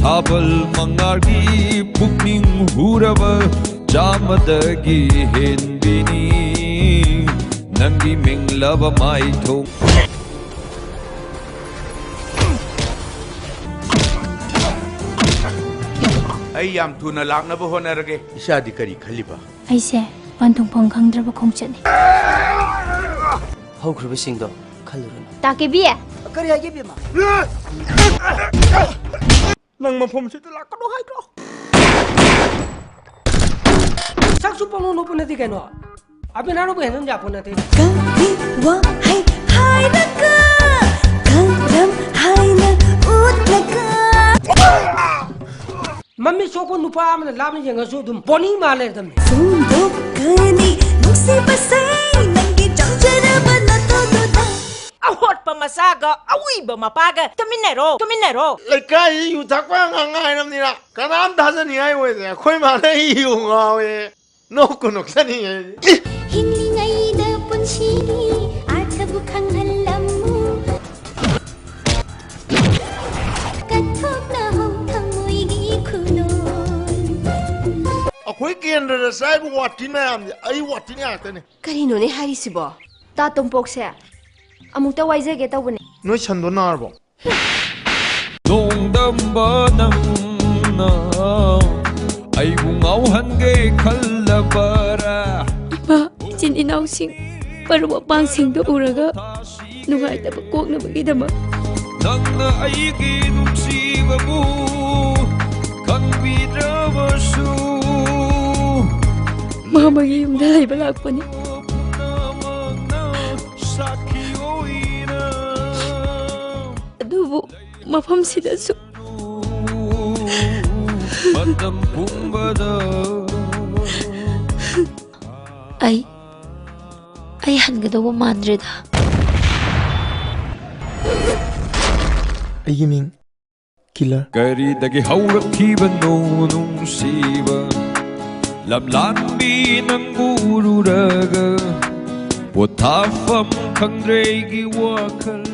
ꯊꯥꯕꯜ ꯃꯉꯥꯜꯒꯤ ꯄꯨꯛꯅꯤꯡ ꯍꯨꯔꯕ ꯆꯥꯃꯗꯒꯤ ꯍꯦꯟꯕꯤꯅꯤ ꯅꯪꯒꯤ ꯃꯤꯡꯂꯕ ꯃꯥꯏꯊꯣꯡ ꯑꯩ ꯌꯥꯝ ꯊꯨꯅ ꯂꯥꯛꯅꯕ ꯍꯣꯠꯅꯔꯒꯦ ꯏꯁꯥꯗꯤ ꯀꯔꯤ ꯈꯜꯂꯤꯕ ꯑꯩꯁꯦ ꯄꯟꯊꯨꯡꯐꯝ ꯈꯪꯗ꯭ꯔꯕ ꯈꯣꯡꯆꯠꯅꯤ ꯍꯧꯈ꯭ꯔꯕꯁꯤꯡꯗꯣ ꯈꯜꯂꯨꯔꯅꯨ ꯇꯥꯀꯦꯕꯤ ꯀꯔꯤ ꯍꯥꯏꯒꯦ ꯕꯦꯝꯃ ꯅꯪ ꯃꯐꯝꯁꯤꯗ ꯂꯥꯛꯀꯅꯣ ꯍꯥꯏꯗ꯭ꯔꯣ ꯆꯥꯛꯁꯨ ꯄꯪꯅꯣ ꯅꯣꯛꯄ ꯅꯠꯇꯦ ꯀꯩꯅꯣ ꯑꯕꯦꯅꯥꯎꯕꯨ ꯍꯦꯟꯅ ꯌꯥꯄꯣ ꯅꯠꯇꯦ ꯀꯔꯤ ꯋꯥꯍꯩ ꯍꯥꯏꯔꯒ ꯀꯔꯝ ꯍꯥꯏꯅ ꯎꯠꯂꯒ ꯃꯃꯤ ꯁꯣꯛꯄ ꯅꯨꯄꯥ ꯑꯃꯅ ꯂꯥꯞꯅ ꯌꯦꯡꯉꯁꯨ ꯑꯗꯨꯝ ꯕꯣꯅꯤ ꯃꯥꯜ ꯂꯩꯔꯗꯝꯅꯤ ꯐꯣꯡꯗꯣꯛꯀꯅꯤ ꯅꯨꯡꯁꯤꯕꯁꯦ ꯅꯪꯒꯤ ꯆꯪꯖꯔꯕ ꯅꯇꯣꯗꯨꯗ ꯑꯍꯣꯠꯄ ꯃꯆꯥꯒ ꯑꯎꯏꯕ ꯃꯄꯥꯒ ꯇꯨꯃꯤꯟꯅꯔꯣ ꯂꯩꯀꯥꯏ ꯌꯨ ꯊꯛꯄ ꯑꯉꯥꯡ ꯉꯥꯏꯔꯕꯅꯤꯅ ꯀꯅꯥꯝ ꯊꯥꯖꯅꯤꯡꯉꯥꯏ ꯑꯣꯏꯗꯦ ꯑꯩꯈꯣꯏ ꯃꯥꯅ ꯌꯨ ꯉꯥꯎꯋꯦ ꯅꯣꯛꯀꯨ ꯅꯣꯛꯆꯅꯤꯡꯉꯦ ꯍꯤꯡꯂꯤꯉꯩꯗ ꯄꯨꯟꯁꯤꯒꯤ ꯑꯥꯔꯊꯕꯨ ꯈꯪꯍꯜꯂꯝꯃꯨ ꯀꯠꯊꯣꯛꯅꯍꯧ ꯊꯃꯣꯏꯒꯤ ꯈꯨꯅꯣꯜ ꯑꯩꯈꯣꯏ ꯀꯦꯟꯗ꯭ꯔꯗ ꯆꯥꯏꯕ ꯋꯥꯇꯤ ꯃꯌꯥꯝꯁꯦ ꯑꯩ ꯋꯥꯇꯤ ꯉꯥꯛꯇꯅꯦ ꯀꯔꯤꯅꯣꯅꯦ ꯍꯥꯏꯔꯤꯁꯤꯕꯣ ꯇꯥ ꯇꯣꯝꯄꯣꯛꯁꯦ ꯑꯃꯨꯛꯇ ꯋꯥꯏꯖꯒꯦ ꯇꯧꯕꯅꯦ ꯅꯣꯏ ꯁꯟꯗꯣ ꯅꯥꯔꯕꯣ ꯅꯣꯡꯗꯝꯕ ꯅꯪꯅ ꯑꯩꯕꯨ ꯉꯥꯎꯍꯟꯒꯦ ꯈꯜꯂꯕꯔꯥ ꯏꯃꯥ ꯏꯆꯤꯟ ꯏꯅꯥꯎꯁꯤꯡ ꯃꯔꯨꯞ ꯃꯄꯥꯡꯁꯤꯡꯗꯨ ꯎꯔꯒ ꯅꯨꯡꯉꯥꯏꯇꯕ ꯀꯣꯛꯅꯕꯒꯤꯗꯃꯛ ꯅꯪꯅ ꯑꯩꯒꯤ ꯅꯨꯡꯁꯤꯕꯕꯨ ꯈꯪꯕꯤꯗ꯭ꯔꯕꯁꯨ ꯃꯥꯃꯒꯤ ꯌꯨꯝꯗ ꯂꯩꯕ ꯂꯥꯛꯄꯅꯤ ꯑꯗꯨꯕꯨ ꯃꯐꯝꯁꯤꯗꯁꯨ ꯑꯩ ꯍꯟꯒꯗꯧꯕ ꯃꯥꯟꯗ꯭ꯔꯦꯗ ꯑꯩꯒꯤ ꯃꯤꯡ ꯀꯤꯂꯔ ꯀꯔꯤꯗꯒꯤ ꯍꯧꯔꯛꯈꯤꯕꯅꯣ ꯅꯨꯡꯁꯤꯕ ꯂꯝꯂꯥꯟꯕꯤ ꯅꯪꯕꯨ ꯎꯔꯨꯔꯒ ꯄꯣꯊꯥꯐꯝ ꯈꯪꯗ꯭ꯔꯦ ꯑꯩꯒꯤ ꯋꯥꯈꯜ